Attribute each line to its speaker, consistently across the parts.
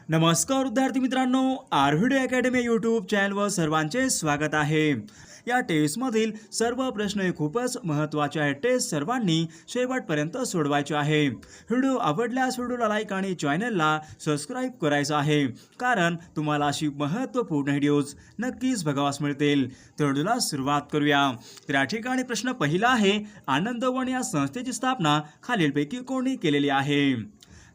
Speaker 1: नमस्कार विद्यार्थी मित्रांनो, आर्व्हिडे अकॅडमी यूट्यूब चॅनलवर सर्वांचे स्वागत आहे। या टेस्टमधील सर्व प्रश्न हे खूपच महत्त्वाचे आहेत। टेस्ट सर्वांनी शेवटपर्यंत सोडवायचे आहे। व्हिडिओ आवडल्यास व्हिडिओला लाईक आणि चॅनलला सबस्क्राईब करायचं आहे, कारण तुम्हाला अशी महत्त्वपूर्ण व्हिडिओज नक्कीच बघावास मिळतील। तर व्हिडिओला सुरुवात करूया। तर या ठिकाणी प्रश्न पहिला आहे, आनंदवन या संस्थेची स्थापना खालीलपैकी कोणी केलेली आहे?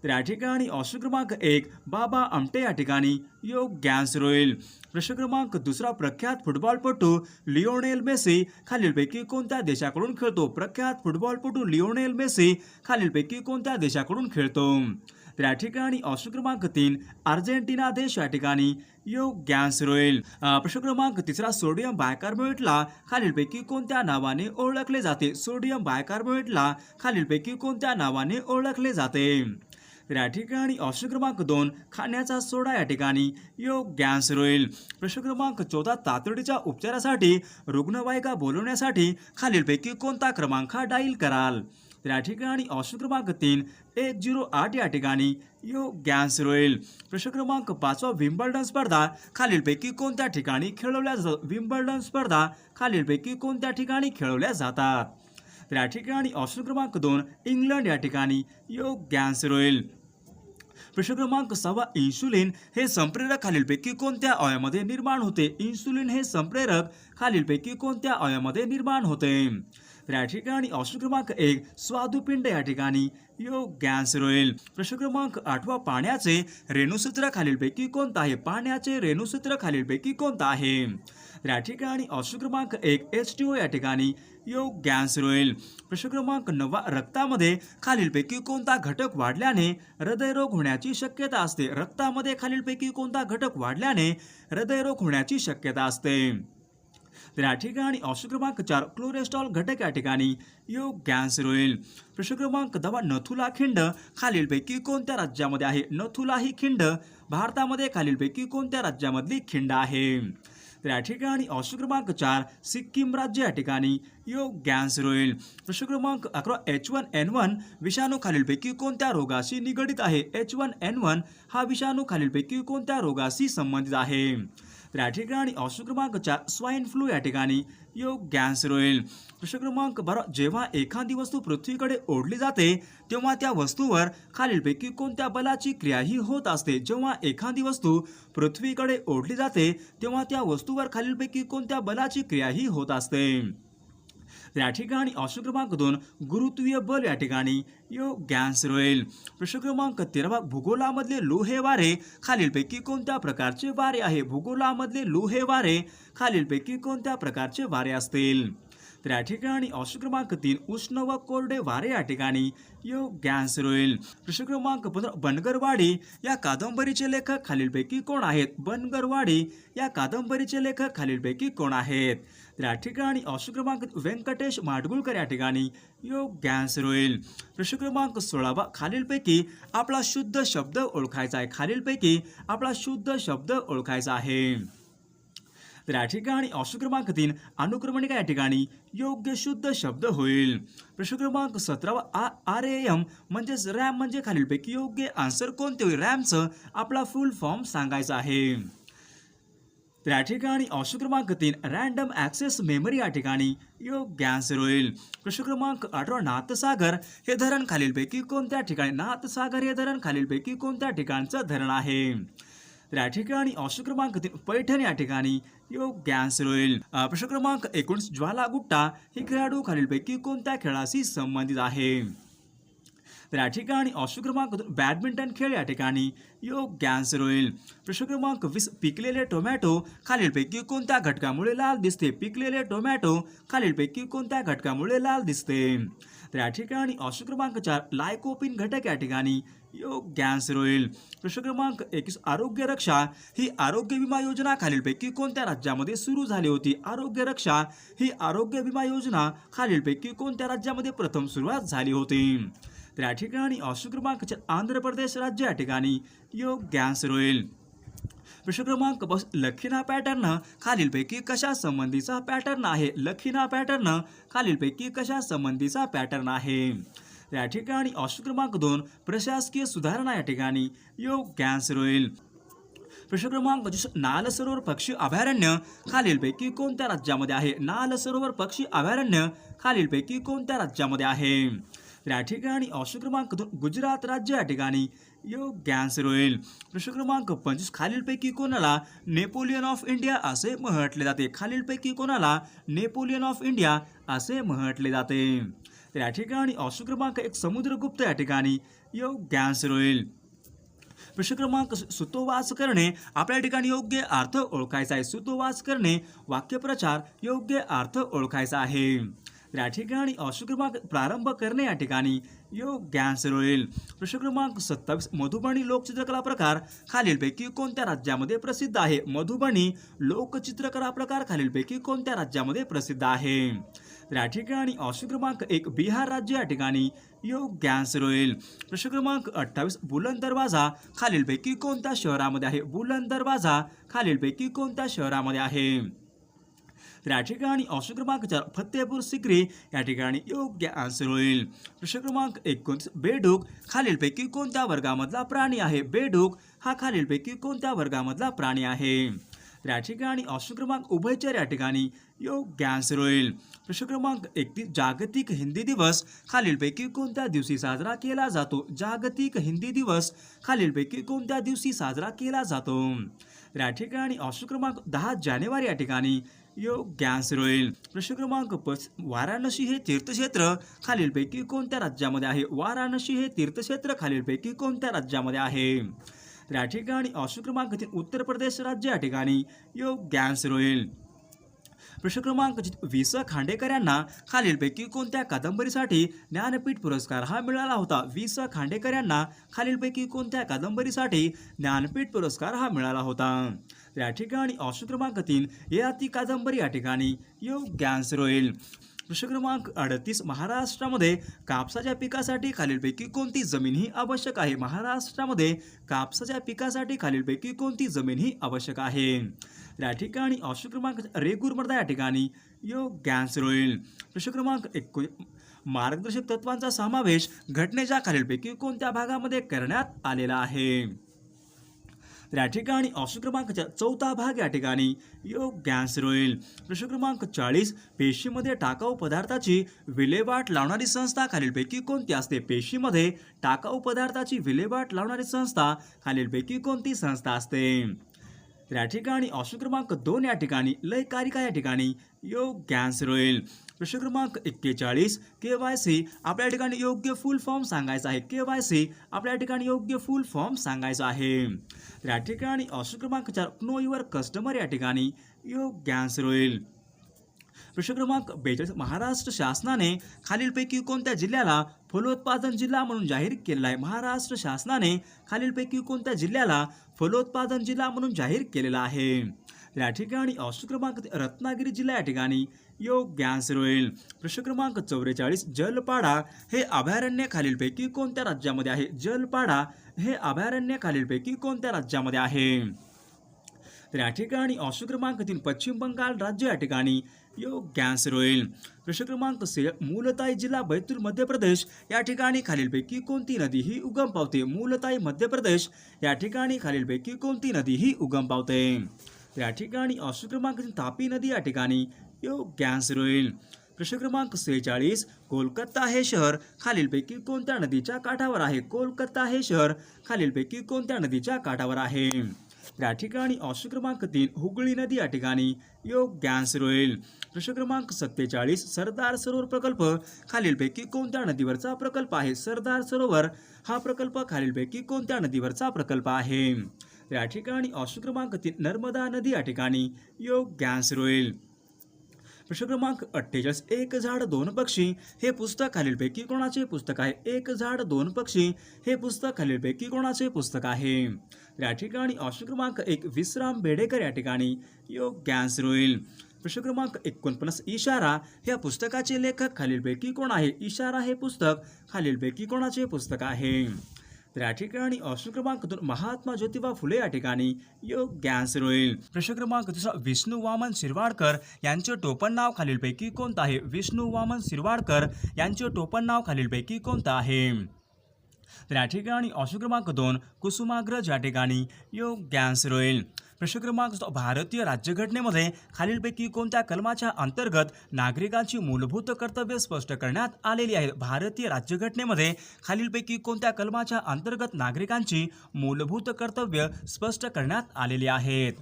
Speaker 1: तर या ठिकाणी ऑप्शन क्रमांक 1 बाबा आमटे या ठिकाणी योग्य आन्सर होईल। प्रश्न क्रमांक दुसरा, प्रख्यात फुटबॉलपटू लिओनेल मेसी खालीलपैकी कोणत्या देशाकडून खेळतो? प्रख्यात फुटबॉलपटू लिओनेल मेसी खालीलपैकी कोणत्या देशाकडून खेळतो? तर या ठिकाणी ऑप्शन क्रमांक 3 अर्जेंटिना देश या ठिकाणी योग्य आन्सर होईल। प्रश्न क्रमांक तिसरा, सोडियम बायकार्बोनेटला खालीलपैकी कोणत्या नावाने ओळखले जाते? सोडियम बायकार्बोनेटला खालीलपैकी कोणत्या नावाने ओळखले जाते? तर या ठिकाणी ऑप्शन क्रमांक 2 खाण्याचा सोडा या ठिकाणी योग्य आन्सर होईल। प्रश्न क्रमांक 14, तातडीच्या उपचारासाठी रुग्णवाहिका बोलवण्यासाठी खालीलपैकी कोणता क्रमांक डायल कराल? तर या ठिकाणी ऑप्शन क्रमांक 3 108 या ठिकाणी योग्य आन्सर होईल। प्रश्न क्रमांक 5, विम्बल्डन स्पर्धा खालीलपैकी कोणत्या ठिकाणी खेळवल्या जातात? विम्बल्डन स्पर्धा खालीलपैकी कोणत्या ठिकाणी खेळवल्या जातात? तर या ठिकाणी ऑप्शन क्रमांक 2 इंग्लंड या ठिकाणी योग्य आन्सर होईल। प्रश्न क्रमांक 6, इन्सुलिन हे संप्रेरक खालीलपैकी कोणत्या अवयवामध्ये निर्माण होते? इन्सुलिन हे संप्रेरक खालीलपैकी कोणत्या अवयवामध्ये निर्माण होते? तर या ठिकाणी ऑप्शन क्रमांक 1 स्वादुपिंड या ठिकाणी योग्य आन्सर होईल। प्रश्न क्रमांक 8, पाण्याचे रेणुसूत्र खालीलपैकी कोणतं आहे? पाण्याचे रेणुसूत्र खालीलपैकी कोणतं आहे? तर या ठिकाणी ऑप्शन क्रमांक 1 H2O या ठिकाणी योग्य आन्सर होईल। प्रश्न क्रमांक 9, रक्तामध्ये खालीलपैकी कोणता घटक वाढल्याने हृदयरोग होण्याची शक्यता असते? रक्तामध्ये खालीलपैकी कोणता घटक वाढल्याने हृदयरोग होण्याची शक्यता असते? तर या ठिकाणी ऑप्शन क्रमांक 4 कोलेस्ट्रॉल घटक या ठिकाणी योग्य आन्सर होईल। प्रश्न क्रमांक 10, नथुला खिंड खालीलपैकी कोणत्या राज्यामध्ये आहे? नथुला ही खिंड भारतामध्ये खालीलपैकी कोणत्या राज्यामधली खिंड आहे? तर या ठिकाणी ऑप्शन क्रमांक 4 सिक्कीम राज्य या ठिकाणी योग्य आन्सर होईल। प्रश्न क्रमांक 11, H1N1 विषाणू खालीलपैकी कोणत्या रोगाशी निगडित आहे? H1N1 हा विषाणू खालीलपैकी कोणत्या रोगाशी संबंधित आहे? तर या ठिकाणी ऑप्शन क्रमांक 4 स्वाईन फ्लू या ठिकाणी योग्य आन्सर होईल। प्रश्न क्रमांक 12, जेव्हा एखादी वस्तू पृथ्वीकडे ओढली जाते तेव्हा त्या वस्तूवर खालीलपैकी कोणत्या बलाची क्रिया ही होत असते? जेव्हा एखादी वस्तू पृथ्वीकडे ओढली जाते तेव्हा त्या वस्तूवर खालीलपैकी कोणत्या बलाची क्रिया ही होत असते? तर या ठिकाणी ऑप्शन क्रमांक 2 गुरुत्वीय बल या ठिकाणी योग्य आन्सर होईल। प्रश्न क्रमांक 13, भूगोलामधले लोहे वारे खालीलपैकी कोणत्या प्रकारचे वारे आहे? भूगोलामधले लोहे वारे खालीलपैकी कोणत्या प्रकारचे वारे असतील? तर या ठिकाणी ऑप्शन क्रमांक 3 उष्ण व कोरडे वारे या ठिकाणी योग्य आन्सर होईल। प्रश्न क्रमांक 15, बनगरवाडी या कादंबरीचे लेखक खालीलपैकी कोण आहेत? बनगरवाडी या कादंबरीचे लेखक खालीलपैकी कोण आहेत? तर या ठिकाणी ऑप्शन क्रमांक व्यंकटेश माडगुळकर या ठिकाणी योग्य आन्सर होईल। प्रश्न क्रमांक 16, खालीलपैकी आपला शुद्ध शब्द ओळखायचा आहे। खालीलपैकी आपला शुद्ध शब्द ओळखायचा आहे। तर या ठिकाणी ऑप्शन क्रमांक 3 अनुक्रमणिका या ठिकाणी योग्य शुद्ध शब्द होईल। प्रश्न क्रमांक 17, RAM म्हणजेच रॅम म्हणजे खालीलपैकी योग्य आन्सर कोणते होईल? रॅमचं आपला फुल फॉर्म सांगायचा आहे। तर या ठिकाणी ऑप्शन क्रमांक 3 रँडम ॲक्सेस मेमरी या ठिकाणी योग्य आन्सर होईल। प्रश्न क्रमांक 18, नाथसागर हे धरण खालीलपैकी कोणत्या ठिकाणी? नाथसागर हे धरण खालीलपैकी कोणत्या ठिकाणचं धरण आहे? तर या ठिकाणी ऑप्शन क्रमांक 3 पैठण या ठिकाणी योग्य आन्सर होईल। प्रश्न क्रमांक 19, ज्वाला गुट्टा हे खेळाडू खालीलपैकी कोणत्या खेळाशी संबंधित आहे? तर या ठिकाणी ऑप्शन क्रमांक 2 बॅडमिंटन खेळ या ठिकाणी योग्य आन्सर होईल। प्रश्न क्रमांक 20, पिकलेले टोमॅटो खालीलपैकी कोणत्या घटकामुळे लाल दिसते? पिकलेले टोमॅटो खालीलपैकी कोणत्या घटकामुळे लाल दिसते? तर या ठिकाणी ऑप्शन क्रमांक 4 लायकोपिन घटक या ठिकाणी योग्य आन्सर होईल। प्रश्न क्रमांक 21, आरोग्य रक्षा ही आरोग्य विमा योजना खालीलपैकी कोणत्या राज्यामध्ये सुरू झाली होती? आरोग्य रक्षा ही आरोग्य विमा योजना खालीलपैकी कोणत्या राज्यामध्ये प्रथम सुरुवात झाली होती? तर या ठिकाणी ऑप्शन क्रमांक 4 आंध्र प्रदेश राज्य या ठिकाणी योग्य आन्सर होईल। प्रश्न क्रमांक 5, लखीना पॅटर्न खालीलपैकी कशा संबंधीचा पॅटर्न आहे? लखीना पॅटर्न खालीलपैकी कशा संबंधीचा पॅटर्न आहे? या ठिकाणी ऑप्शन क्रमांक 2 प्रशासकीय सुधारणा या ठिकाणी योग्य आन्सर होईल. प्रश्न क्रमांक 25 नाल सरोवर पक्षी अभयारण्य खालीलपैकी कोणत्या राज्यामध्ये आहे? नाल सरोवर पक्षी अभयारण्य खालीलपैकी कोणत्या राज्यामध्ये आहे? तर या ठिकाणी ऑप्शन क्रमांक 2 गुजरात राज्य या ठिकाणी योग्य आन्सर होईल. प्रश्न क्रमांक 25 खालीलपैकी कोणाला नेपोलियन ऑफ इंडिया असे म्हटले जाते? खालीलपैकी कोणाला नेपोलियन ऑफ इंडिया असे म्हटले जाते? तर या ठिकाणी ऑप्शन क्रमांक 1 समुद्रगुप्त या ठिकाणी योग्य आन्सर होईल. प्रश्न क्रमांक सुतोवाच करणे आपल्या ठिकाणी योग्य अर्थ ओळखायचा आहे. सुतोवाच करणे वाक्यप्रचार योग्य अर्थ ओळखायचा आहे. तर या ठिकाणी ऑप्शन क्रमांक प्रारंभ करणे या ठिकाणी योग्य आन्सर होईल. प्रश्न क्रमांक 27 मधुबनी लोकचित्रकला प्रकार खालीलपैकी कोणत्या राज्यामध्ये प्रसिद्ध आहे? मधुबनी लोकचित्रकला प्रकार खालीलपैकी कोणत्या राज्यामध्ये प्रसिद्ध आहे? तर या ठिकाणी ऑप्शन क्रमांक 1 बिहार राज्य या ठिकाणी योग्य आन्सर होईल. प्रश्न क्रमांक 28 बुलंद दरवाजा खालीलपैकी कोणत्या शहरामध्ये आहे? बुलंद दरवाजा खालीलपैकी कोणत्या शहरामध्ये आहे? तर या ठिकाणी ऑप्शन क्रमांक 4 फतेपूर सिक्री या ठिकाणी योग्य आन्सर होईल. प्रश्न क्रमांक 29 बेडूक खालीलपैकी कोणत्या वर्गामधला प्राणी आहे? बेडूक हा खालीलपैकी कोणत्या वर्गामधला प्राणी आहे? तर या ठिकाणी ऑप्शन क्रमांक उभयचर या ठिकाणी योग्य आन्सर होईल. प्रश्न क्रमांक 31 जागतिक हिंदी दिवस खालीलपैकी कोणत्या दिवशी साजरा केला जातो? जागतिक हिंदी दिवस खालीलपैकी कोणत्या दिवशी साजरा केला जातो? तर या ठिकाणी ऑप्शन क्रमांक 10 जानेवारी या ठिकाणी योग्य आन्सर होईल. प्रश्न क्रमांक 5 वाराणसी हे तीर्थक्षेत्र खालीलपैकी कोणत्या राज्यामध्ये आहे? वाराणसी हे तीर्थक्षेत्र खालीलपैकी कोणत्या राज्यामध्ये आहे? तर या ठिकाणी ऑप्शन क्रमांक 3 उत्तर प्रदेश राज्य या ठिकाणी योग्य आन्सर होईल. प्रश्न क्रमांक 20 खांडेकर यांना खालीलपैकी कोणत्या कादंबरीसाठी ज्ञानपीठ पुरस्कार हा मिळाला होता? 20 खांडेकर यांना खालीलपैकी कोणत्या कादंबरीसाठी ज्ञानपीठ पुरस्कार हा मिळाला होता? या ठिकाणी ऑप्शन क्रमांक 3 ययाती कादंबरी या ठिकाणी योग्य आन्सर होईल. प्रश्न क्रमांक 38 महाराष्ट्रामध्ये कापसाच्या पिकासाठी खालीलपैकी कोणती जमीन ही आवश्यक आहे? महाराष्ट्रामध्ये कापसाच्या पिकासाठी खालीलपैकी कोणती जमीन ही आवश्यक आहे? या ठिकाणी ऑप्शन क्रमांक रेगूर मृदा या ठिकाणी योग्य आन्सर होईल. प्रश्न क्रमांक 19 मार्गदर्शक तत्वांचा समावेश घटनेच्या खालीलपैकी कोणत्या भागामध्ये करण्यात आलेला आहे? या ठिकाणी ऑप्शन क्रमांक 4 भाग या ठिकाणी योग्य आन्सर होईल. प्रश्न क्रमांक 40 पेशीमध्ये टाकाऊ पदार्थाची विल्हेवाट लावणारी संस्था खालीलपैकी कोणती असते? पेशीमध्ये टाकाऊ पदार्थाची विल्हेवाट लावणारी संस्था खालीलपैकी कोणती संस्था असते? या ठिकाणी ऑप्शन क्रमांक 2 या ठिकाणी लयकारिका या ठिकाणी योग्य आन्सर होईल. प्रश्न क्रमांक 41 KYC आपल्या ठिकाणी योग्य फुल फॉर्म सांगायचा आहे. KYC आपल्या ठिकाणी योग्य फुल फॉर्म सांगायचा आहे. या ठिकाणी ऑप्शन क्रमांक 4 नो युअर कस्टमर या ठिकाणी योग्य आन्सर होईल. प्रश्न क्रमांक 42 महाराष्ट्र शासनाने खालीलपैकी कोणत्या जिल्ह्याला फलोत्पादन जिल्हा म्हणून जाहीर केलेला आहे? महाराष्ट्र शासनाने खालीलपैकी कोणत्या जिल्ह्याला फलोत्पादन जिल्हा म्हणून जाहीर केलेला आहे? या ठिकाणी ऑप्शन क्रमांक रत्नागिरी जिल्हा या ठिकाणी योग्य आन्सर होईल. प्रश्न क्रमांक 44 जलपाडा हे अभयारण्य खालीलपैकी कोणत्या राज्यामध्ये आहे? जलपाडा हे अभयारण्य खालीलपैकी कोणत्या राज्यामध्ये आहे? तर या ठिकाणी ऑप्शन क्रमांक 3 पश्चिम बंगाल राज्य या ठिकाणी योग्य आन्सर होईल. प्रश्न क्रमांक 6 मूलताई जिल्हा बैतूल मध्य प्रदेश या ठिकाणी खालीलपैकी कोणती नदी ही उगम पावते? मूलताई मध्य प्रदेश या ठिकाणी खालीलपैकी कोणती नदी ही उगम पावते? या ठिकाणी ऑप्शन क्रमांक 3 तापी नदी या ठिकाणी योग्य आन्सर होईल. प्रश्न क्रमांक 46 कोलकाता हे शहर खालीलपैकी कोणत्या नदीच्या काठावर आहे? कोलकाता हे शहर खालीलपैकी कोणत्या नदीच्या काठावर आहे? या ठिकाणी ऑप्शन क्रमांक 3 हुगळी नदी या ठिकाणी योग्य आन्सर होईल. प्रश्न क्रमांक 47 सरदार सरोवर प्रकल्प खालीलपैकी कोणत्या नदीवरचा प्रकल्प आहे? सरदार सरोवर हा प्रकल्प खालीलपैकी कोणत्या नदीवरचा प्रकल्प आहे? या ठिकाणी ऑप्शन क्रमांक 3 नर्मदा नदी या ठिकाणी योग्य आन्सर होईल. प्रश्न क्रमांक 48 एक झाड दोन पक्षी हे पुस्तक खालीलपैकी कोणाचे पुस्तक आहे? एक झाड दोन पक्षी हे पुस्तक खालीलपैकी कोणाचे पुस्तक आहे? या ठिकाणी ऑप्शन क्रमांक 1 विश्राम बेडेकर या ठिकाणी योग्य आन्सर होईल. प्रश्न क्रमांक 49 इशारा या पुस्तकाचे लेखक खालीलपैकी कोण आहे? इशारा हे पुस्तक खालीलपैकी कोणाचे पुस्तक आहे? तर या ठिकाणी ऑप्शन क्रमांक 2 महात्मा ज्योतिबा फुले या ठिकाणी योग्य आन्सर होईल. प्रश्न क्रमांक 3 विष्णू वामन शिरवाडकर यांचे टोपण नाव खालीलपैकी कोणतं आहे? विष्णू वामन शिरवाडकर यांचे टोपण नाव खालीलपैकी कोणतं आहे? तर या ठिकाणी ऑप्शन क्रमांक 2 कुसुमाग्रज या ठिकाणी योग्य आन्सर होईल. प्रश्न क्रमांक 6 भारतीय राज्यघटनेमध्ये खालीलपैकी कोणत्या कलमाच्या अंतर्गत नागरिकांची मूलभूत कर्तव्ये स्पष्ट करण्यात आलेली आहेत? भारतीय राज्यघटनेमध्ये खालीलपैकी कोणत्या कलमाच्या अंतर्गत नागरिकांची मूलभूत कर्तव्य स्पष्ट करण्यात आलेली आहेत?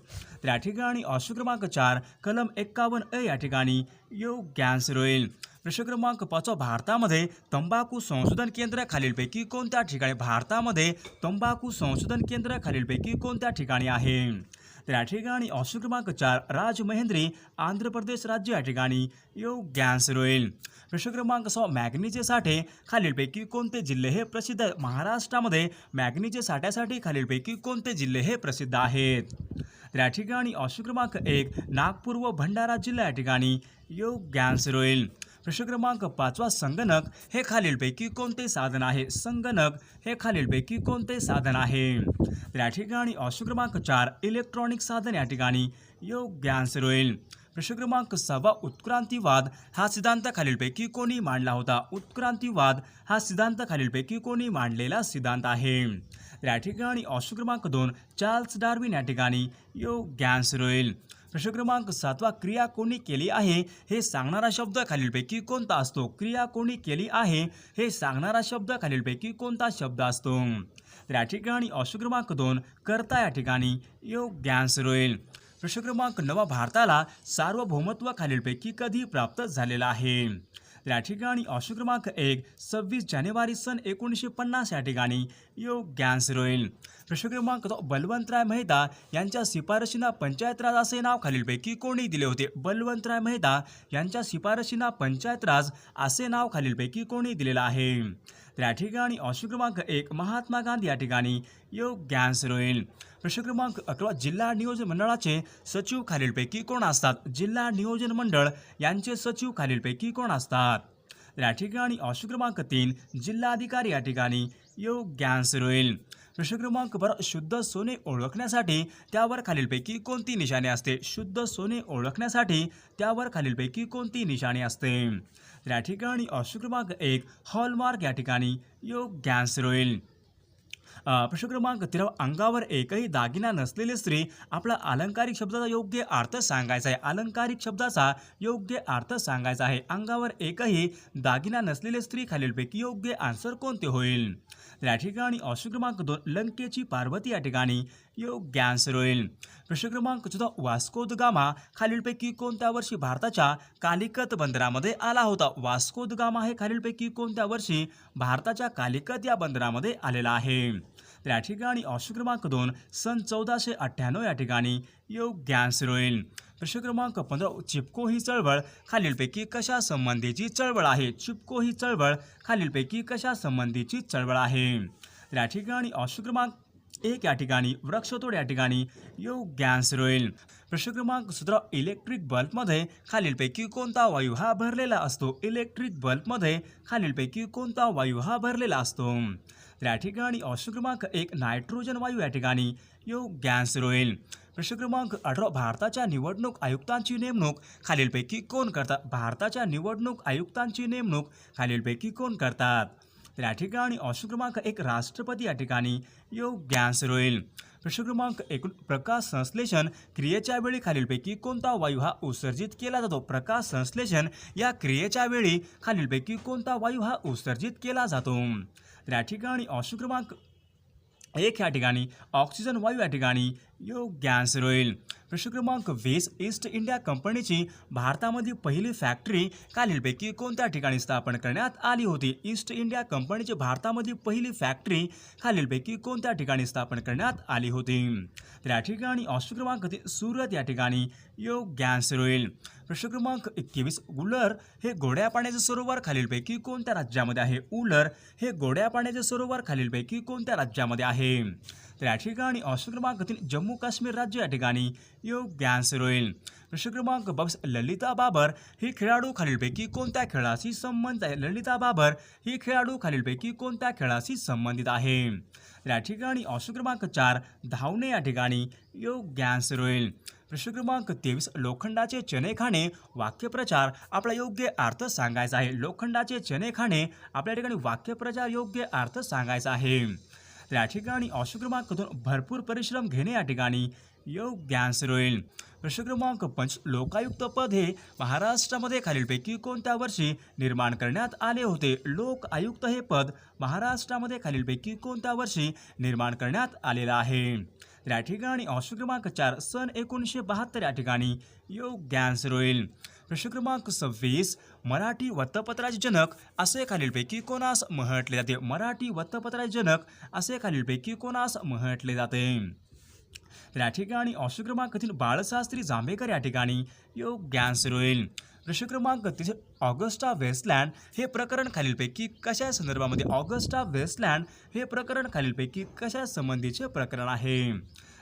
Speaker 1: तर या ठिकाणी ऑप्शन क्रमांक 4 कलम 51A या ठिकाणी योग्य आन्सर होईल. प्रश्न क्रमांक 5 भारतामध्ये तंबाखू संशोधन केंद्र खालीलपैकी कोणत्या ठिकाणी? भारतामध्ये तंबाखू संशोधन केंद्र खालीलपैकी कोणत्या ठिकाणी आहे? तर या ठिकाणी ऑप्शन क्रमांक 4 राजमहेंद्री आंध्र प्रदेश राज्य या ठिकाणी योग्य आन्सर होईल. प्रश्न क्रमांक 6 मॅग्नीचे साठे खालीलपैकी कोणते जिल्हे हे प्रसिद्ध आहे? महाराष्ट्रामध्ये मॅग्नीचे साठ्यासाठी खालीलपैकी कोणते जिल्हे हे प्रसिद्ध आहेत? तर या ठिकाणी ऑप्शन क्रमांक 1 नागपूर व भंडारा जिल्हा या ठिकाणी योग्य आन्सर होईल. प्रश्न क्रमांक 5 संगणक हे खालीलपैकी कोणते साधन आहे? संगणक हे खालीलपैकी कोणते साधन आहे? तर या ठिकाणी ऑप्शन क्रमांक 4 इलेक्ट्रॉनिक साधन या ठिकाणी योग्य आन्सर होईल. प्रश्न क्रमांक 6 उत्क्रांतीवाद हा सिद्धांत खालीलपैकी कोणी मांडला होता? उत्क्रांतीवाद हा सिद्धांत खालीलपैकी कोणी मांडलेला सिद्धांत आहे? तर या ठिकाणी ऑप्शन क्रमांक 2 चार्ल्स डार्विन या ठिकाणी योग्य आन्सर होईल. प्रश्न क्रमांक 7 क्रिया कोणी केली आहे हे सांगणारा शब्द खालीलपैकी कोणता असतो? क्रिया कोणी केली आहे हे सांगणारा शब्द खालीलपैकी कोणता शब्द असतो? तर या ठिकाणी ऑप्शन क्रमांक 2 कर्ता या ठिकाणी योग्य आन्सर होईल. प्रश्न क्रमांक 9 भारताला सार्वभौमत्व खालीलपैकी कधी प्राप्त झालेला आहे? तर या ठिकाणी ऑप्शन क्रमांक 1 26 जानेवारी सन 1950 या ठिकाणी योग्य आन्सर होईल. प्रश्न क्रमांक 2 बलवंतराय मेहता यांच्या शिफारशींना पंचायत राज असे नाव खालीलपैकी कोणी दिले होते? बलवंतराय मेहता यांच्या शिफारशींना पंचायत राज असे नाव खालीलपैकी कोणी दिलेलं आहे? तर या ठिकाणी ऑप्शन क्रमांक 1 महात्मा गांधी या ठिकाणी योग्य आन्सर होईल. प्रश्न क्रमांक 11 जिल्हा नियोजन मंडळाचे सचिव खालीलपैकी कोण असतात? जिल्हा नियोजन मंडळ यांचे सचिव खालीलपैकी कोण असतात? तर या ठिकाणी ऑप्शन क्रमांक 3 जिल्हाधिकारी या ठिकाणी योग्य आन्सर होईल. प्रश्न क्रमांक 12 शुद्ध सोने ओळखण्यासाठी त्यावर खालीलपैकी कोणती निशाणी असते? शुद्ध सोने ओळखण्यासाठी त्यावर खालीलपैकी कोणती निशाणी असते? तर या ठिकाणी ऑप्शन क्रमांक 1 हॉलमार्क या ठिकाणी योग्य आन्सर होईल. प्रश्न क्रमांक 13 अंगावर एकही दागिना नसलेली स्त्री आपला अलंकारिक शब्दाचा योग्य अर्थ सांगायचा आहे. अलंकारिक शब्दाचा योग्य अर्थ सांगायचा आहे. अंगावर एकही दागिना नसलेली स्त्री खालीलपैकी योग्य आन्सर कोणते होईल? तर या ठिकाणी ऑप्शन क्रमांक 2 लंकेची पार्वती या ठिकाणी योग्य आन्सर होईल. प्रश्न क्रमांक 14 वास्को द गामा खालीलपैकी कोणत्या वर्षी भारताच्या कालिकत बंदरामध्ये आला होता? वास्को द गामा हे खालीलपैकी कोणत्या वर्षी भारताच्या कालिकत या बंदरामध्ये आलेला आहे? तर या ठिकाणी ऑप्शन क्रमांक 2 सन 1498 या ठिकाणी योग्य आन्सर होईल. प्रश्न क्रमांक 15 चिपको ही चळवळ खालीलपैकी कशा संबंधीची चळवळ आहे? चिपको ही चळवळ खालीलपैकी कशा संबंधीची चळवळ आहे? तर या ठिकाणी ऑप्शन क्रमांक 1 या ठिकाणी वृक्षतोड या ठिकाणी योग्य आन्सर होईल. प्रश्न क्रमांक 17 इलेक्ट्रिक बल्बमध्ये खालीलपैकी कोणता वायू हा भरलेला असतो? इलेक्ट्रिक बल्बमध्ये खालीलपैकी कोणता वायू हा भरलेला असतो? तर या ठिकाणी ऑप्शन क्रमांक 1 नायट्रोजन वायू या ठिकाणी योग्य आन्सर होईल. प्रश्न क्रमांक 18 भारताच्या निवडणूक आयुक्तांची नेमणूक खालीलपैकी कोण करतात? भारताच्या निवडणूक आयुक्तांची नेमणूक खालीलपैकी कोण करतात? तर या ठिकाणी ऑप्शन क्रमांक 1 राष्ट्रपती या ठिकाणी योग्य आन्सर होईल. प्रश्न क्रमांक 1 प्रकाश संश्लेषण क्रियेच्या वेळी खालीलपैकी कोणता वायू हा उत्सर्जित केला जातो? प्रकाश संश्लेषण या क्रियेच्या वेळी खालीलपैकी कोणता वायू हा उत्सर्जित केला जातो? तर या ठिकाणी ऑप्शन क्रमांक 1 या ठिकाणी ऑक्सिजन वायू या ठिकाणी योग्य आन्सर होईल. प्रश्न क्रमांक 20 ईस्ट इंडिया कंपनीची भारतामध्ये पहिली फॅक्टरी खालीलपैकी कोणत्या ठिकाणी स्थापन करण्यात आली होती? ईस्ट इंडिया कंपनीची भारतामध्ये पहिली फॅक्टरी खालीलपैकी कोणत्या ठिकाणी स्थापन करण्यात आली होती? तर या ठिकाणी ऑप्शन क्रमांक 3 सुरत या ठिकाणी योग्य आन्सर होईल. प्रश्न क्रमांक 21 उलर हे गोड्या पाण्याचे सरोवर खालीलपैकी कोणत्या राज्यामध्ये आहे? उलर हे गोड्या पाण्याचे सरोवर खालीलपैकी कोणत्या राज्यामध्ये आहे? तर या ठिकाणी ऑप्शन क्रमांक 3 जम्मू काश्मीर राज्य या ठिकाणी योग्य आन्सर होईल. प्रश्न क्रमांक 22 ललिता बाबर ही खेळाडू खालीलपैकी कोणत्या खेळाशी संबंधित आहे? ललिता बाबर ही खेळाडू खालीलपैकी कोणत्या खेळाशी संबंधित आहे? तर या ठिकाणी ऑप्शन क्रमांक 4 धावणे या ठिकाणी योग्य आन्सर होईल. प्रश्न क्रमांक 23 लोखंडाचे चणे खाणे वाक्यप्रचार आपला योग्य अर्थ सांगायचा आहे. लोखंडाचे चणे खाणे आपल्या ठिकाणी वाक्यप्रचार योग्य अर्थ सांगायचा आहे. तर या ठिकाणी ऑप्शन क्रमांक 2 भरपूर परिश्रम घेणे या ठिकाणी योग्य आन्सर होईल. प्रश्न क्रमांक 5 लोकायुक्त पद हे महाराष्ट्रामध्ये खालीलपैकी कोणत्या वर्षी निर्माण करण्यात आले होते? लोक आयुक्त हे पद महाराष्ट्रामध्ये खालीलपैकी कोणत्या वर्षी निर्माण करण्यात आलेलं आहे? तर या ठिकाणी ऑप्शन क्रमांक 4 सन 1972 या ठिकाणी योग्य आन्सर होईल. प्रश्न क्रमांक 26 मराठी वृत्तपत्राचे जनक असे खालीलपैकी कोणास म्हटले जाते? मराठी वृत्तपत्राचे जनक असे खालीलपैकी कोणास म्हटले जाते? तर या ठिकाणी ऑप्शन क्रमांक 3 बाळशास्त्री जांभेकर या ठिकाणी योग्य आन्सर होईल. प्रश्न क्रमांक 3 ऑगस्टा वेस्टलँड हे प्रकरण खालीलपैकी कशा संदर्भामध्ये? ऑगस्टा वेस्टलँड हे प्रकरण खालीलपैकी कशा संबंधीचे प्रकरण आहे?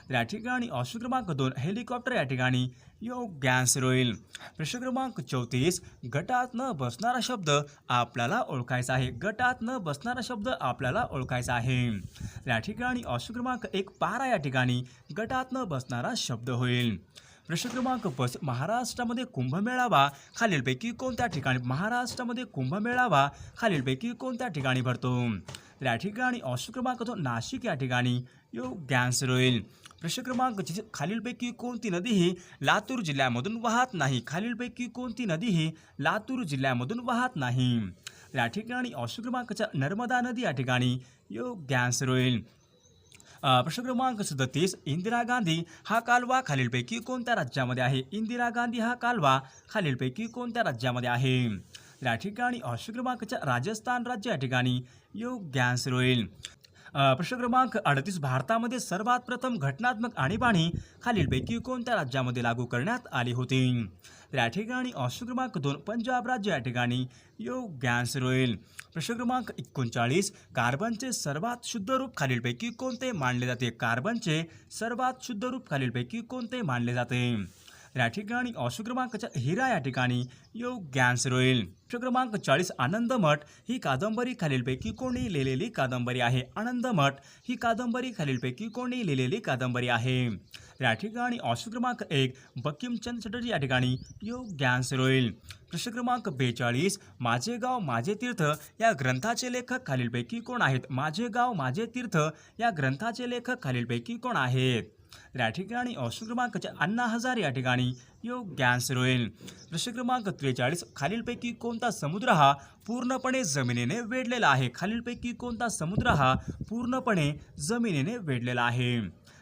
Speaker 1: तर या ठिकाणी ऑप्शन क्रमांक 2 हेलिकॉप्टर या ठिकाणी योग्य आन्सर होईल. प्रश्न क्रमांक 34 गटात न बसणारा शब्द आपल्याला ओळखायचा आहे. गटात न बसणारा शब्द आपल्याला ओळखायचा आहे. या ठिकाणी ऑप्शन क्रमांक 1 पारा या ठिकाणी गटात न बसणारा शब्द होईल. प्रश्न क्रमांक 5 महाराष्ट्रामध्ये कुंभमेळावा खालीलपैकी कोणत्या ठिकाणी? महाराष्ट्रामध्ये कुंभमेळावा खालीलपैकी कोणत्या ठिकाणी भरतो? तर या ठिकाणी ऑप्शन क्रमांक 2 नाशिक या ठिकाणी योग्य आन्सर होईल. प्रश्न क्रमांक 6 खालीलपैकी कोणती नदी ही लातूर जिल्ह्यामधून वाहत नाही? खालीलपैकी कोणती नदी ही लातूर जिल्ह्यामधून वाहत नाही? या ठिकाणी ऑप्शन क्रमांक 4 नर्मदा नदी या ठिकाणी योग्य आन्सर होईल. प्रश्न क्रमांक 37 इंदिरा गांधी हा कालवा खालीलपैकी कोणत्या राज्यामध्ये आहे? इंदिरा गांधी हा कालवा खालीलपैकी कोणत्या राज्यामध्ये आहे? या ठिकाणी ऑप्शन क्रमांक 4 राजस्थान राज्य या ठिकाणी योग्य आन्सर होईल. प्रश्न क्रमांक 38 भारतामध्ये सर्वात प्रथम घटनात्मक आणीबाणी खालीलपैकी कोणत्या राज्यामध्ये लागू करण्यात आली होती? तर या ठिकाणी ऑप्शन क्रमांक 2 पंजाब राज्य या ठिकाणी योग्य आन्सर होईल. प्रश्न क्रमांक 39 कार्बनचे सर्वात शुद्ध रूप खालीलपैकी कोणते मानले जाते? कार्बनचे सर्वात शुद्ध रूप खालीलपैकी कोणते मानले जाते? या ठिकाणी ऑप्शन क्रमांक 4 हिरा या ठिकाणी योग्य आन्सर होईल. प्रश्न क्रमांक 40 आनंदमठ ही कादंबरी खालीलपैकी कोणी लिहिलेली कादंबरी आहे? आनंदमठ ही कादंबरी खालीलपैकी कोणी लिहिलेली कादंबरी आहे? या ठिकाणी ऑप्शन क्रमांक 1 बंकिमचंद्र चटर्जी या ठिकाणी योग्य आन्सर होईल. प्रश्न क्रमांक 42 माझे गाव माझे तीर्थ या ग्रंथाचे लेखक खालीलपैकी कोण आहेत? माझे गाव माझे तीर्थ या ग्रंथाचे लेखक खालीलपैकी कोण आहेत? या ठिकाणी ऑप्शन क्रमांक 4 अण्णा हजारे या ठिकाणी योग्य आन्सर होईल. प्रश्न क्रमांक 43 खालीलपैकी कोणता समुद्र हा पूर्णपणे जमिनीने वेढलेला आहे? खालीलपैकी कोणता समुद्र हा पूर्णपणे जमिनीने वेढलेला आहे?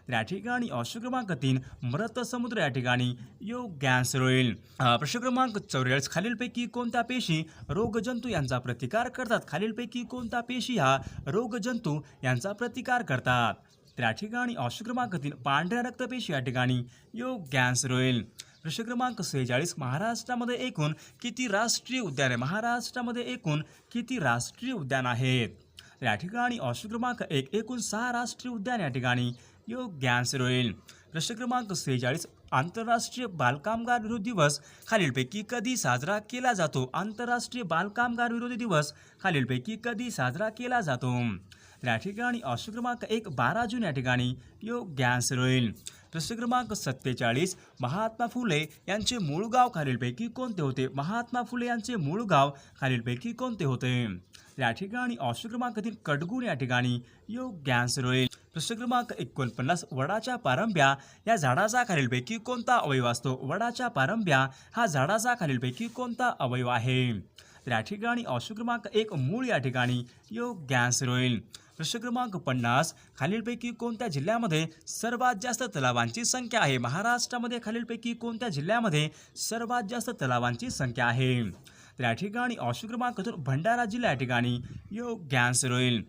Speaker 1: या ठिकाणी ऑप्शन क्रमांक 3 मृत समुद्र या ठिकाणी योग्य आन्सर होईल. प्रश्न क्रमांक 44 खालीलपैकी कोणत्या पेशी रोगजंतू यांचा प्रतिकार करतात? खालीलपैकी कोणत्या पेशी हा रोगजंतू यांचा प्रतिकार करतात? तर या ठिकाणी ऑप्शन क्रमांक 3 पांढऱ्या रक्तपेशी या ठिकाणी योग्य आन्सर होईल. प्रश्न क्रमांक 46 महाराष्ट्रामध्ये एकूण किती राष्ट्रीय उद्यान आहे? महाराष्ट्रामध्ये एकूण किती राष्ट्रीय उद्यान आहेत? या ठिकाणी ऑप्शन क्रमांक 1 एकूण 6 राष्ट्रीय उद्यान या ठिकाणी योग्य आन्सर होईल. प्रश्न क्रमांक 46 आंतरराष्ट्रीय बालकामगार विरोधी दिवस खालीलपैकी कधी साजरा केला जातो? आंतरराष्ट्रीय बालकामगार विरोधी दिवस खालीलपैकी कधी साजरा केला जातो? या ठिकाणी ऑप्शन क्रमांक 1 12 जून या ठिकाणी योग्य आन्सर होईल. प्रश्न क्रमांक 47 महात्मा फुले यांचे मूळ गाव खालीलपैकी कोणते होते? महात्मा फुले यांचे मूळ गाव खालीलपैकी कोणते होते? या ठिकाणी ऑप्शन क्रमांक 3 कडगुण या ठिकाणी योग्य आन्सर होईल. प्रश्न क्रमांक 49 वडाच्या पारंब्या या झाडाचा खालीलपैकी कोणता अवयव असतो? वडाच्या पारंब्या हा झाडाचा खालीलपैकी कोणता अवयव आहे? या ठिकाणी ऑप्शन क्रमांक 1 मूळ या ठिकाणी योग्य आन्सर होईल. प्रश्न क्रमांक 50 खालीलपैकी कोणत्या जिल्ह्यामध्ये सर्वात जास्त तलावांची संख्या आहे? महाराष्ट्रामध्ये खालीलपैकी कोणत्या जिल्ह्यामध्ये सर्वात जास्त तलावांची संख्या आहे? तर या ठिकाणी ऑप्शन क्रमांक 2 भंडारा जिल्हा या ठिकाणी योग्य आन्सर होईल.